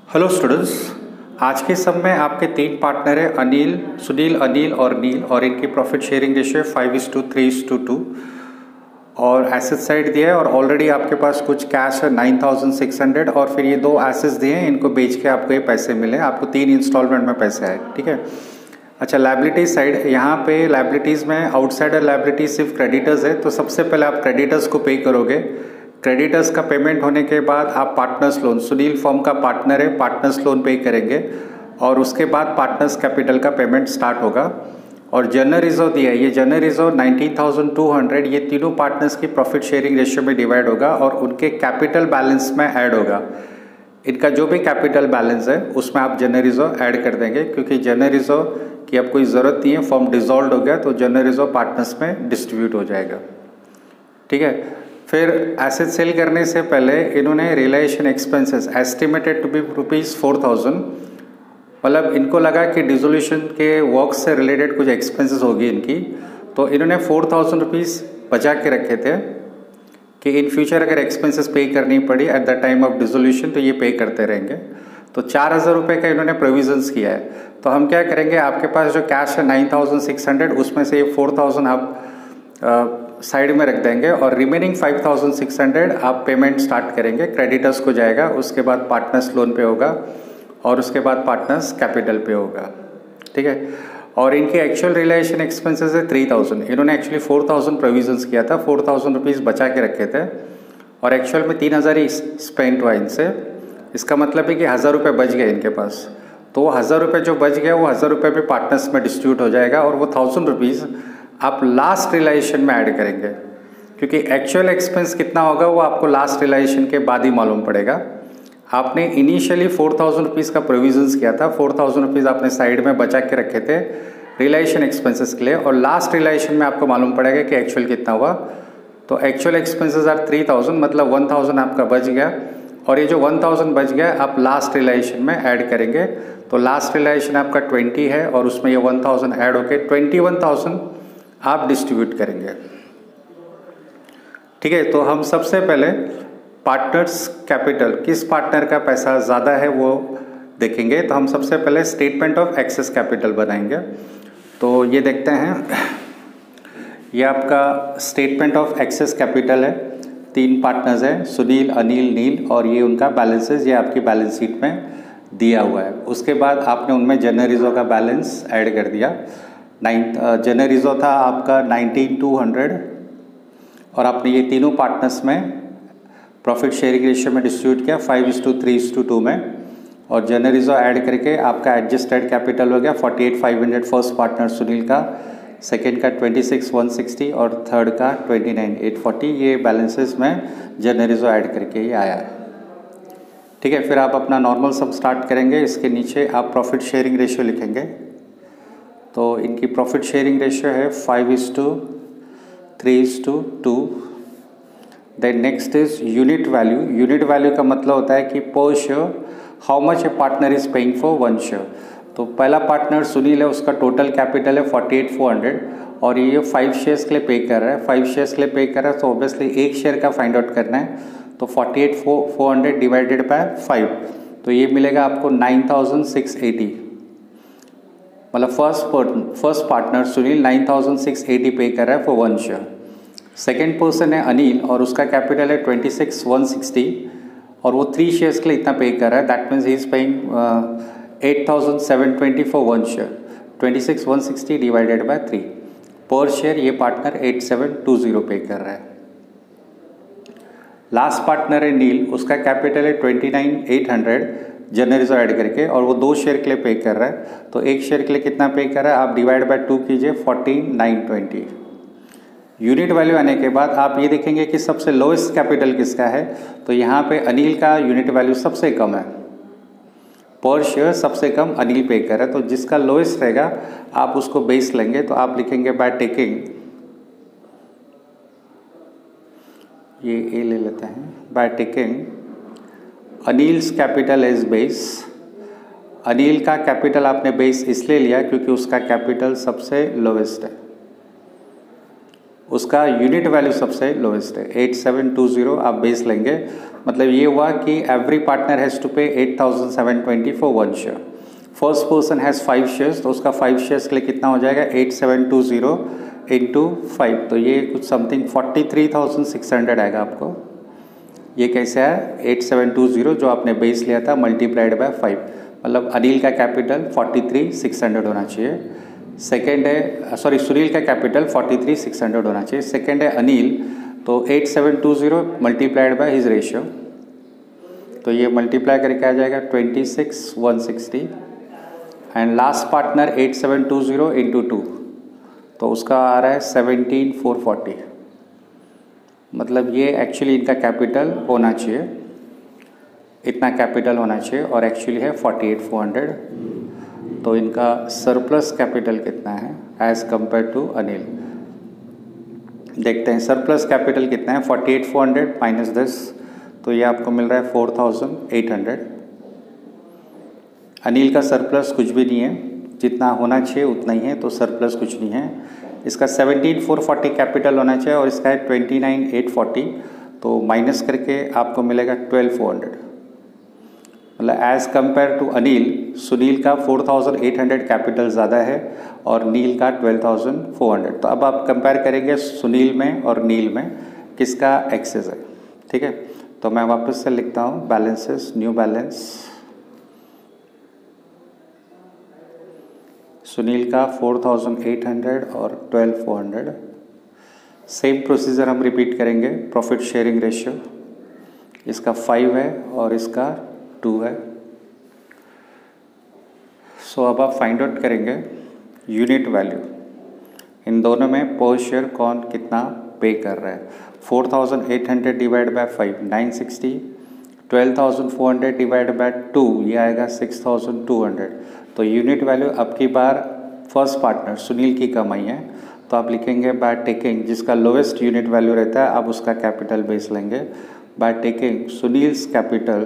Hello students, आज के सब में आपके तीन पार्टनर है अनिल, सुनील, अनिल और नील, और इनकी प्रॉफिट शेयरिंग रेशियो 5:3:2 और एसेट साइड दिया है। और ऑलरेडी आपके पास कुछ कैश है 9600 और फिर ये दो एसेट्स दिए हैं, इनको बेच के आपको ये पैसे मिले, आपको 3 इंस्टॉलमेंट में पैसे आए। ठीक है। अच्छा, लायबिलिटीज साइड, यहाँ पे लायबिलिटीज़ में आउटसाइडर लायबिलिटीज सिर्फ क्रेडिटर्स है, तो सबसे पहले आप क्रेडिटर्स को पे करोगे। क्रेडिटर्स का पेमेंट होने के बाद आप पार्टनर्स लोन, सुनील फर्म का पार्टनर है, पार्टनर्स लोन पे करेंगे और उसके बाद पार्टनर्स कैपिटल का पेमेंट स्टार्ट होगा। और जनरल रिजर्व दिया है, ये जनरल रिजर्व 19,200 ये तीनों पार्टनर्स की प्रॉफिट शेयरिंग रेशियो में डिवाइड होगा और उनके कैपिटल बैलेंस में ऐड होगा। इनका जो भी कैपिटल बैलेंस है उसमें आप जनरल रिजर्व ऐड कर देंगे, क्योंकि जनरल रिजर्व की अब कोई ज़रूरत नहीं है, फर्म डिसॉल्व हो गया तो जनरल रिजर्व पार्टनर्स में डिस्ट्रीब्यूट हो जाएगा। ठीक है। फिर एसेट सेल करने से पहले इन्होंने realisation expenses estimated to be ₹4,000, मतलब इनको लगा कि डिसोल्यूशन के वर्क से रिलेटेड कुछ एक्सपेंसेस होगी इनकी, तो इन्होंने ₹4,000 बचा के रखे थे कि इन फ्यूचर अगर एक्सपेंसेस पे करनी पड़ी at the time of dissolution तो ये पे करते रहेंगे। तो ₹4,000 का इन्होंने प्रोविजंस किया है। तो हम क्या करेंगे, आपके पास जो कैश है 9600, उसमें से ये 4000 आप साइड में रख देंगे और रिमेनिंग 5600 आप पेमेंट स्टार्ट करेंगे। क्रेडिटर्स को जाएगा, उसके बाद पार्टनर्स लोन पे होगा और उसके बाद पार्टनर्स कैपिटल पे होगा। ठीक है। और इनके एक्चुअल रियलाइजेशन एक्सपेंसेस है 3000, इन्होंने एक्चुअली 4000 प्रोविजंस किया था, ₹4000 बचा के रखे थे और एक्चुअल में 3000 ही स्पेंड हुआ इनसे। इसका मतलब है कि ₹1000 बच गए इनके पास, तो वो ₹1000 जो बच गया वो ₹1000 भी पार्टनर्स में डिस्ट्रीब्यूट हो जाएगा और वो ₹1000 आप लास्ट रियलाइजेशन में ऐड करेंगे, क्योंकि एक्चुअल एक्सपेंस कितना होगा वो आपको लास्ट रियलाइजेशन के बाद ही मालूम पड़ेगा। आपने इनिशियली ₹4000 का प्रोविजंस किया था, ₹4000 आपने साइड में बचा के रखे थे रियलाइजेशन एक्सपेंसेस के लिए, और लास्ट रियलाइजेशन में आपको मालूम पड़ेगा कि एक्चुअल कितना हुआ। तो एक्चुअल एक्सपेंसेस आर 3000, मतलब 1000 आपका बच गया, और ये जो 1000 बच गया आप लास्ट रियलाइजेशन में ऐड करेंगे। तो लास्ट रियलाइजेशन आपका 20 है और उसमें ये 1000 ऐड होके 21,000 आप डिस्ट्रीब्यूट करेंगे। ठीक है। तो हम सबसे पहले पार्टनर्स कैपिटल, किस पार्टनर का पैसा ज़्यादा है वो देखेंगे। तो हम सबसे पहले स्टेटमेंट ऑफ एक्सेस कैपिटल बनाएंगे। तो ये देखते हैं, ये आपका स्टेटमेंट ऑफ एक्सेस कैपिटल है। 3 पार्टनर्स हैं, सुनील, अनिल, नील, और ये उनका बैलेंसेस ये आपकी बैलेंस शीट में दिया हुआ है। उसके बाद आपने उनमें जनरल रिजर्व का बैलेंस ऐड कर दिया। जनरल रिजर्व था आपका 19,200 और आपने ये तीनों पार्टनर्स में प्रॉफिट शेयरिंग रेशियो में डिस्ट्रीब्यूट किया 5:3:2 में, और जनरल रिजर्व ऐड करके आपका एडजस्टेड कैपिटल हो गया 48,500 फर्स्ट पार्टनर सुनील का, सेकेंड का 26,160 और थर्ड का 29,840। ये बैलेंसेस में जनरल रिजर्व ऐड करके ये आया है। ठीक है। फिर आप अपना नॉर्मल सम स्टार्ट करेंगे, इसके नीचे आप प्रॉफिट शेयरिंग रेशियो लिखेंगे। तो इनकी प्रॉफिट शेयरिंग रेशियो है 5:3:2। Then next is unit value. Unit value का मतलब होता है कि पर share how much a partner is paying for 1 शेयर। तो पहला पार्टनर सुनील है, उसका टोटल कैपिटल है 48,400 और ये 5 शेयर्स के लिए पे कर रहा है। 5 शेयर्स के लिए पे कर रहा है तो ऑब्वियसली 1 शेयर का फाइंड आउट करना है। तो 48,400 डिवाइडेड बाय 5, तो ये मिलेगा आपको 9,680, मतलब फर्स्ट पार्टनर सुनील 9,680 पे कर रहा है फॉर 1 शेयर। सेकेंड पर्सन है अनिल और उसका कैपिटल है 26,160 और वो 3 शेयर्स के लिए इतना पे कर रहा है। That means he is paying 8,720 for 1 share. 26,160 divided by 3 पर शेयर, ये पार्टनर 8,720 पे कर रहा है। लास्ट पार्टनर है नील, उसका कैपिटल है 29,800 जनरल रिजर्व ऐड करके, और वो 2 शेयर के लिए पे कर रहा है। तो 1 शेयर के लिए कितना पे कर रहा है, आप डिवाइड बाय 2 कीजिए, 14,920। यूनिट वैल्यू आने के बाद आप ये देखेंगे कि सबसे लोएस्ट कैपिटल किसका है। तो यहाँ पे अनिल का यूनिट वैल्यू सबसे कम है, पर शेयर सबसे कम अनिल पे कर रहा है। तो जिसका लोएस्ट रहेगा आप उसको बेस लेंगे, तो आप लिखेंगे बाय टेकिंग, ये ए ले लेते हैं, by taking Anil's capital as base. Anil का कैपिटल आपने बेस इसलिए लिया क्योंकि उसका कैपिटल सबसे लोवेस्ट है। उसका यूनिट वैल्यू सबसे लोएस्ट है 8720 आप बेस लेंगे। मतलब ये हुआ कि एवरी पार्टनर हैज़ टू पे 8720 for 1 share. First person has 5 shares, तो उसका 5 शेयर्स के लिए कितना हो जाएगा 8720 इंटू 5, तो ये कुछ समथिंग 43,600 आएगा आपको। ये कैसे है 8720 जो आपने बेस लिया था मल्टीप्लाइड बाय 5, मतलब अनिल का कैपिटल 43,600 होना चाहिए। सेकेंड है सुनील का कैपिटल 43,600 होना चाहिए। सेकेंड है अनिल, तो 8720 मल्टीप्लाइड बाय हिज रेशियो, तो ये मल्टीप्लाई करके आ जाएगा 26,160। एंड लास्ट पार्टनर 8720 इंटू 2, तो उसका आ रहा है 17,440। मतलब ये एक्चुअली इनका कैपिटल होना चाहिए, इतना कैपिटल होना चाहिए और एक्चुअली है 48,400। तो इनका सरप्लस कैपिटल कितना है एज कंपेयर टू अनिल, देखते हैं। सरप्लस कैपिटल कितना है 48,400 माइनस 10, तो ये आपको मिल रहा है 4,800। अनिल का सरप्लस कुछ भी नहीं है, जितना होना चाहिए उतना ही है, तो सरप्लस कुछ नहीं है। इसका 17,440 कैपिटल होना चाहिए और इसका है 29,840, तो माइनस करके आपको मिलेगा 12,400। मतलब as compare to Anil, Sunil का 4,800 कैपिटल ज़्यादा है और नील का 12,400। तो अब आप कंपेयर करेंगे सुनील में और नील में किसका एक्सेस है, ठीक है। तो मैं वापस से लिखता हूँ बैलेंसेस, न्यू बैलेंस। सुनील का 4,800 और 12,400। सेम प्रोसीजर हम रिपीट करेंगे। प्रॉफिट शेयरिंग रेशियो, इसका 5 है और इसका 2 है। सो अब आप फाइंड आउट करेंगे यूनिट वैल्यू, इन दोनों में पर शेयर कौन कितना पे कर रहा है। 4,800 डिवाइड बाय 5 960, 12,400 डिवाइड बाय 2 ये आएगा 6,200। तो यूनिट वैल्यू अब की बार फर्स्ट पार्टनर सुनील की कमाई है, तो आप लिखेंगे बाय टेकिंग जिसका लोएस्ट यूनिट वैल्यू रहता है, आप उसका कैपिटल बेस लेंगे। By taking Sunil's capital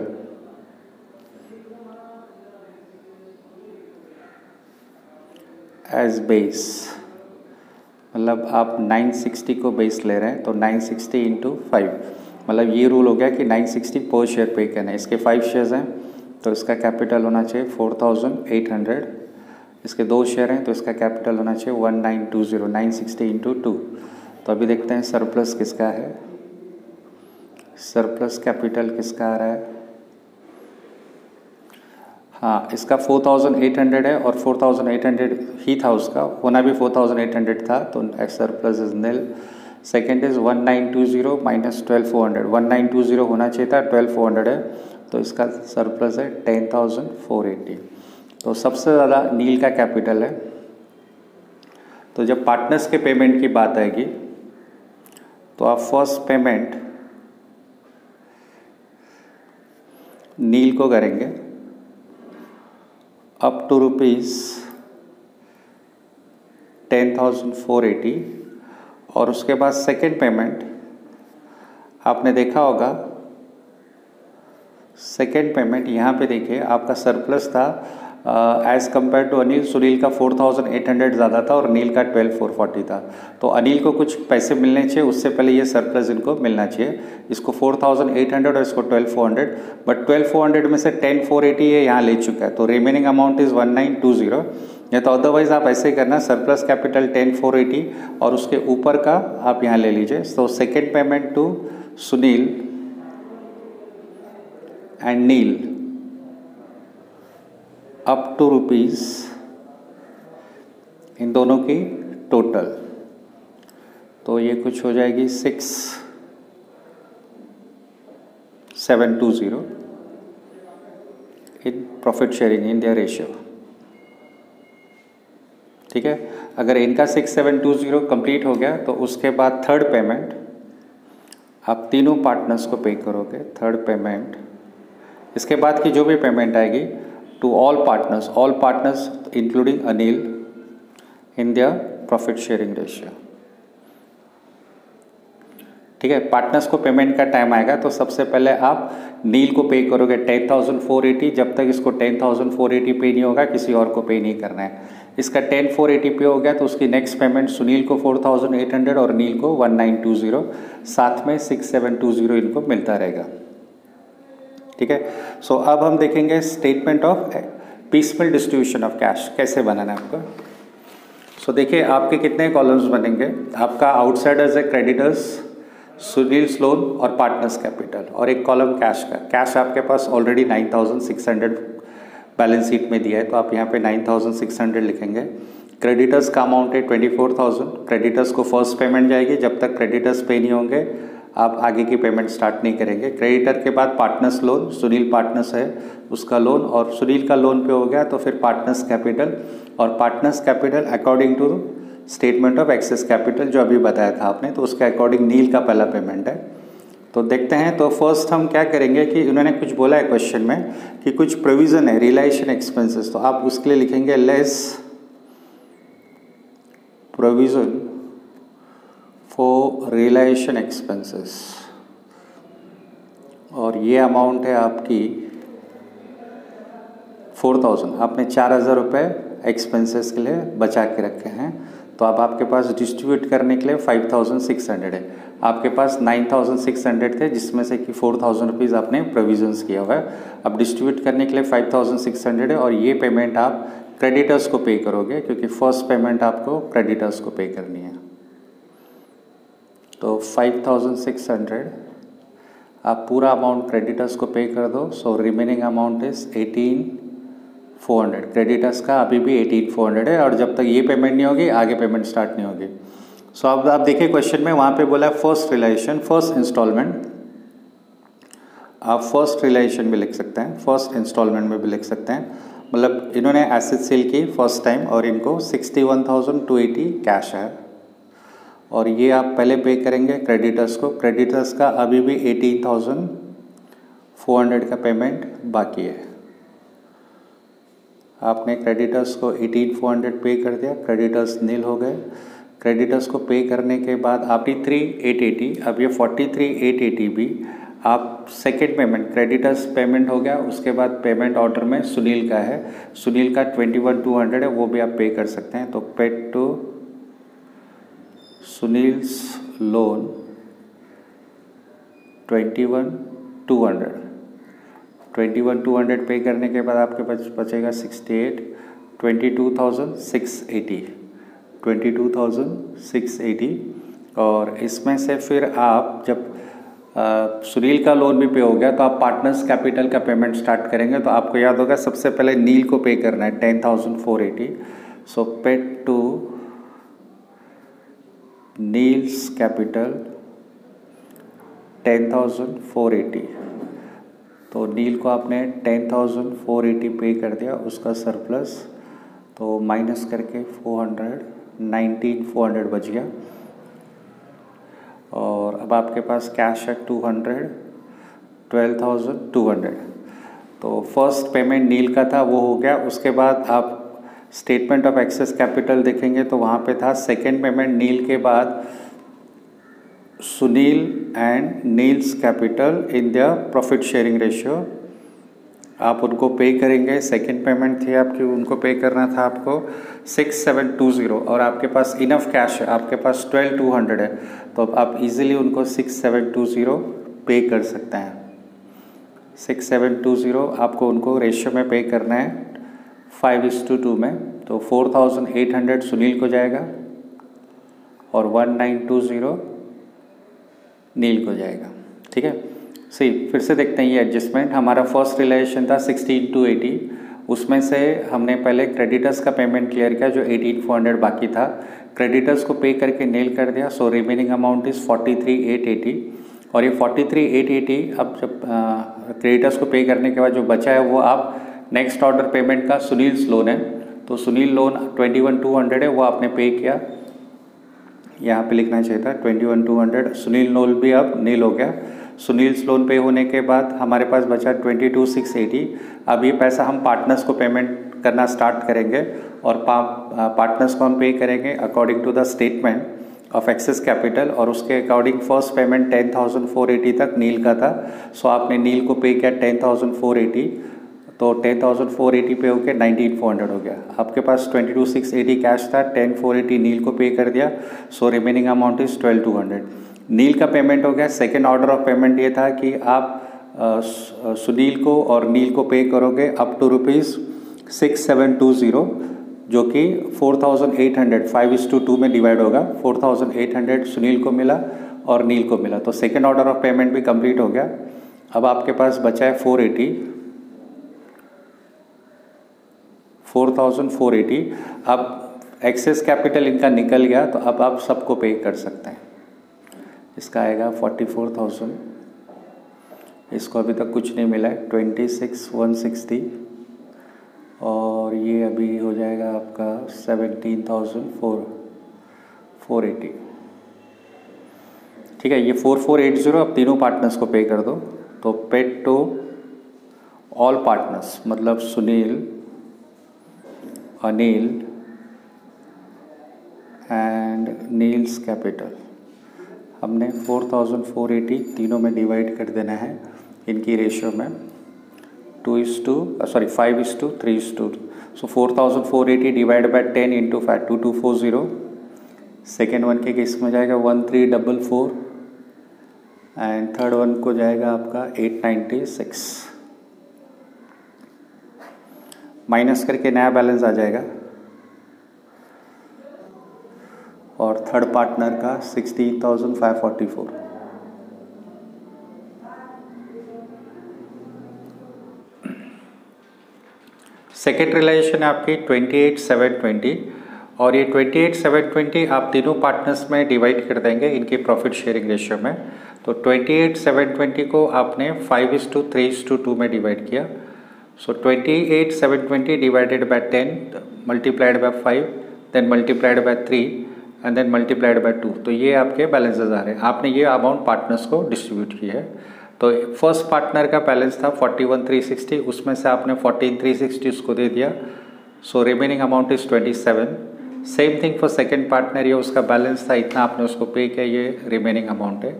as base, मतलब आप 960 को बेस ले रहे हैं, तो 960 इंटू 5, मतलब ये रूल हो गया कि 960 पर शेयर पे करना है। इसके 5 शेयर्स हैं तो इसका कैपिटल होना चाहिए 4,800। इसके 2 शेयर हैं तो इसका कैपिटल होना चाहिए 1920, 960 इंटू 2। तो अभी देखते हैं सरप्लस किसका है। सरप्लस कैपिटल किसका आ रहा है, हाँ इसका 4,800 है और 4,800 ही था, उसका होना भी 4,800 था, तो surplus is nil. Second is 1920 minus 12,400, 1920 होना चाहिए था, 12,400 है, तो इसका सरप्लस है 10,480। तो सबसे ज़्यादा नील का कैपिटल है। तो जब पार्टनर्स के पेमेंट की बात आएगी तो आप फर्स्ट पेमेंट नील को करेंगे अप टू ₹10,480, और उसके बाद सेकेंड पेमेंट आपने देखा होगा, सेकेंड पेमेंट यहाँ पे देखिए आपका सरप्लस था as compare to Anil. Sunil का 4,800 ज़्यादा था और नील का 12,440 था, तो अनिल को कुछ पैसे मिलने चाहिए, उससे पहले ये सरप्लस इनको मिलना चाहिए। इसको 4,800 और इसको 12,400, बट 12,400 में से 10,480 ये यहाँ ले चुका है, तो रिमेनिंग अमाउंट इज़ 1920। या तो अदरवाइज़ आप ऐसे ही करना, सरप्लस कैपिटल 10,480 और उसके ऊपर का आप यहाँ ले लीजिए। तो second payment to Sunil and Neel up to rupees, इन दोनों की टोटल, तो ये कुछ हो जाएगी 6,720 in profit sharing in their ratio, ठीक है। अगर इनका 6,720 कंप्लीट हो गया तो उसके बाद थर्ड पेमेंट आप तीनों पार्टनर्स को पे करोगे। थर्ड पेमेंट, इसके बाद की जो भी पेमेंट आएगी to all partners including Anil in their profit sharing ratio, ठीक है। पार्टनर्स को पेमेंट का टाइम आएगा तो सबसे पहले आप नील को पे करोगे 10,480, जब तक इसको 10,480 पे नहीं होगा किसी और को पे नहीं करना है। इसका 10,480 पे हो गया तो उसकी नेक्स्ट पेमेंट सुनील को 4,800 और नील को 1,920, साथ में 6,720 इनको मिलता रहेगा। ठीक है। सो अब हम देखेंगे statement of peaceful distribution of cash कैसे बनाना है आपको। सो देखिए आपके कितने कॉलम्स बनेंगे। आपका आउटसाइडर्स है, क्रेडिटर्स, सुनील्स लोन और पार्टनर्स कैपिटल, और एक कॉलम कैश का। कैश आपके पास ऑलरेडी 9,600 बैलेंस शीट में दिया है तो आप यहाँ पे 9,600 लिखेंगे। क्रेडिटर्स का अमाउंट है 24,000। क्रेडिटर्स को फर्स्ट पेमेंट जाएगी, जब तक क्रेडिटर्स पे नहीं होंगे आप आगे की पेमेंट स्टार्ट नहीं करेंगे। क्रेडिटर के बाद पार्टनर्स लोन, सुनील पार्टनर्स है उसका लोन, और सुनील का लोन पे हो गया तो फिर पार्टनर्स कैपिटल, और partners capital according to statement of excess capital जो अभी बताया था आपने, तो उसके अकॉर्डिंग नील का पहला पेमेंट है। तो देखते हैं। तो फर्स्ट हम क्या करेंगे कि उन्होंने कुछ बोला है क्वेश्चन में कि कुछ प्रोविज़न है रियलाइजेशन एक्सपेंसेस, तो आप उसके लिए लिखेंगे less provision for realisation expenses, और ये अमाउंट है आपकी 4,000। आपने 4,000 रुपये एक्सपेंसेस के लिए बचा के रखे हैं, तो अब आपके पास डिस्ट्रीब्यूट करने के लिए 5,600 है। आपके पास 9,600 थे जिसमें से कि 4,000 रुपीज़ आपने प्रोविजंस किया हुआ है। अब डिस्ट्रीब्यूट करने के लिए 5,600 है, और ये पेमेंट आप क्रेडिटर्स को पे करोगे क्योंकि फर्स्ट पेमेंट आपको क्रेडिटर्स को पे करनी है। तो 5,600 आप पूरा अमाउंट क्रेडिटर्स को पे कर दो। So remaining amount is 18,400। Creditors का अभी भी 18,400 है, और जब तक ये पेमेंट नहीं होगी आगे पेमेंट स्टार्ट नहीं होगी। सो अब आप देखिए क्वेश्चन में वहाँ पे बोला है फर्स्ट रियलाइजेशन, फर्स्ट इंस्टॉलमेंट। आप फर्स्ट रियलाइजेशन भी लिख सकते हैं, फर्स्ट इंस्टॉलमेंट में भी लिख सकते हैं। मतलब इन्होंने एसेट सेल की फर्स्ट टाइम और इनको 61,280 कैश है, और ये आप पहले पे करेंगे क्रेडिटर्स को। क्रेडिटर्स का अभी भी 18,400 का पेमेंट बाकी है। आपने क्रेडिटर्स को 18,400 पे कर दिया, क्रेडिटर्स नील हो गए। क्रेडिटर्स को पे करने के बाद 43,880, अब ये 43,880 भी आप सेकेंड पेमेंट, क्रेडिटर्स पेमेंट हो गया, उसके बाद पेमेंट ऑर्डर में सुनील का है, सुनील का 21,200 है, वो भी आप पे कर सकते हैं। तो पेड टू सुनील्स लोन 21,200 पे करने के बाद आपके पास बचेगा 22,680, और इसमें से फिर आप जब सुनील का लोन भी पे हो गया तो आप पार्टनर्स कैपिटल का पेमेंट स्टार्ट करेंगे। तो आपको याद होगा सबसे पहले नील को पे करना है 10,480। सो पेड टू नील्स कैपिटल 10,480। तो नील को आपने 10,480 पे कर दिया, उसका सरप्लस तो माइनस करके 19,400 बच गया, और अब आपके पास कैश है 12,200। तो फर्स्ट पेमेंट नील का था वो हो गया। उसके बाद आप स्टेटमेंट ऑफ एक्सेस कैपिटल देखेंगे तो वहाँ पे था सेकेंड पेमेंट नील के बाद Sunil and Niels capital in the profit sharing ratio, आप उनको पे करेंगे। सेकेंड पेमेंट थी आपकी, उनको पे करना था आपको 6,720, और आपके पास इनफ कैश है, आपके पास 12,200 है, तो आप इजीली उनको 6,720 पे कर सकते हैं। 6,720 आपको उनको रेशियो में पे करना है 5:2 में। तो 4,800 सुनील को जाएगा और 1,920 नील को जाएगा। ठीक है, सही। फिर से देखते हैं ये एडजस्टमेंट। हमारा फर्स्ट रियलाइजेशन था 16,280, उसमें से हमने पहले क्रेडिटर्स का पेमेंट क्लियर किया जो 18,400 बाकी था, क्रेडिटर्स को पे करके नील कर दिया। सो रिमेनिंग अमाउंट इज़ 43,880, और ये 43,880 अब जब क्रेडिटर्स को पे करने के बाद जो बचा है वो आप नेक्स्ट ऑर्डर पेमेंट का सुनील्स लोन है, तो सुनील लोन 21,200 है, वो आपने पे किया, यहाँ पे लिखना चाहिए था 21,200। सुनील लोन भी अब नील हो गया। सुनील्स लोन पे होने के बाद हमारे पास बचा 22,680। अब ये पैसा हम पार्टनर्स को पेमेंट करना स्टार्ट करेंगे, और पार्टनर्स को हम पे करेंगे according to the statement of excess capital, और उसके अकॉर्डिंग फर्स्ट पेमेंट 10,480 तक नील का था। सो आपने नील को पे किया 10,480, तो 10,480 पे होके 19,400 हो गया। आपके पास 22,680 कैश था, 10,480 नील को पे कर दिया, सो रिमेनिंग अमाउंट इज़ 12,200। नील का पेमेंट हो गया। सेकेंड ऑर्डर ऑफ पेमेंट ये था कि आप सुनील को और नील को पे करोगे अप टू ₹6720, जो कि 4,800 5:2 में डिवाइड होगा। 4,800 सुनील को मिला और नील को मिला, तो सेकेंड ऑर्डर ऑफ पेमेंट भी कंप्लीट हो गया। अब आपके पास बचा है 4,480। अब एक्सेस कैपिटल इनका निकल गया, तो अब आप सबको पे कर सकते हैं। इसका आएगा 44,000, इसको अभी तक कुछ नहीं मिला है, 26,160, और ये अभी हो जाएगा आपका 17,480। ठीक है, ये 4480 अब तीनों पार्टनर्स को पे कर दो। तो पेड टू ऑल पार्टनर्स, मतलब Sunil, Anil and Niels capital, हमने 4,480 तीनों में डिवाइड कर देना है इनकी रेशियो में 5:3:2। सो 4,480 divide by 10 into 5 2240। Second one के केस में जाएगा 1344 एंड थर्ड वन को जाएगा आपका 896। माइनस करके नया बैलेंस आ जाएगा, और थर्ड पार्टनर का 16,544। सेकेंड रिलाइजेशन है आपकी 28,720, और ये 28,720 आप तीनों पार्टनर्स में डिवाइड कर देंगे इनके प्रॉफिट शेयरिंग रेशियो में। तो 28,720 को आपने 5:3:2 में डिवाइड किया। So 28,720 divided by 10 multiplied by 5 then multiplied by 3 and then multiplied by 2। तो ये आपके बैलेंसेस आ रहे हैं। आपने ये अमाउंट पार्टनर्स को डिस्ट्रीब्यूट किया है। तो फर्स्ट पार्टनर का बैलेंस था 41,360, उसमें से आपने 14,360 उसको दे दिया, so remaining amount is 27। Same thing for second partner, ये उसका बैलेंस था इतना, आपने उसको पे किया, ये रिमेनिंग अमाउंट है।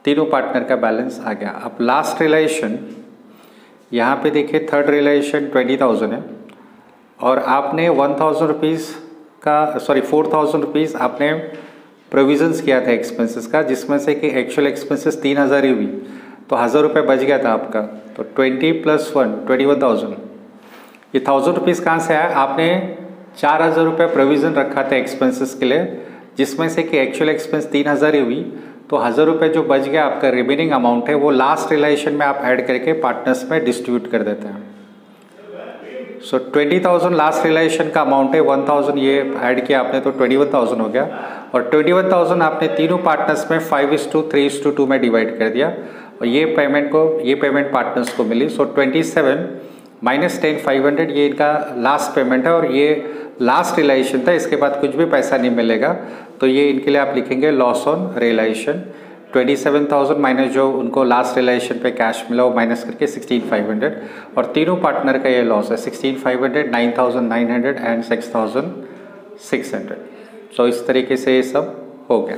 तीनों पार्टनर का बैलेंस आ गया। अब लास्ट रिलाइजेशन यहाँ पे देखिए, थर्ड रिलाइजेशन 20,000 है, और आपने 1,000 रुपीज़ का 4,000 रुपीज़ आपने प्रोविजंस किया था एक्सपेंसेस का, जिसमें से कि एक्चुअल एक्सपेंसेस 3,000 ही हुई, तो 1,000 रुपये बच गया था आपका। तो 20 + 1 21,000। ये 1,000 रुपीज़ कहाँ से आया? आपने 4,000 रुपये प्रोविज़न रखा था एक्सपेंसेस के लिए, जिसमें से कि एक्चुअल एक्सपेंस 3,000 ही हुई, तो 1,000 रुपये जो बच गया आपका रिमेनिंग अमाउंट है, वो लास्ट रिलाइजेशन में आप ऐड करके पार्टनर्स में डिस्ट्रीब्यूट कर देते हैं। सो 20,000 लास्ट रिलाइजेशन का अमाउंट है, 1,000 ये ऐड किया आपने, तो 21,000 हो गया, और 21,000 आपने तीनों पार्टनर्स में 5:3:2 में डिवाइड कर दिया, और ये पेमेंट पार्टनर्स को मिली। सो 27 - 10 500 ये इनका लास्ट पेमेंट है, और ये लास्ट रिलाइजेशन था, इसके बाद कुछ भी पैसा नहीं मिलेगा। तो ये इनके लिए आप लिखेंगे लॉस ऑन रिलाइजेशन। 27,000 माइनस जो उनको लास्ट रिलाइजेशन पे कैश मिला, वो माइनस करके 16,500, और तीनों पार्टनर का ये लॉस है 16,500, 9,900 एंड 6,600। सो इस तरीके से ये सब हो गया।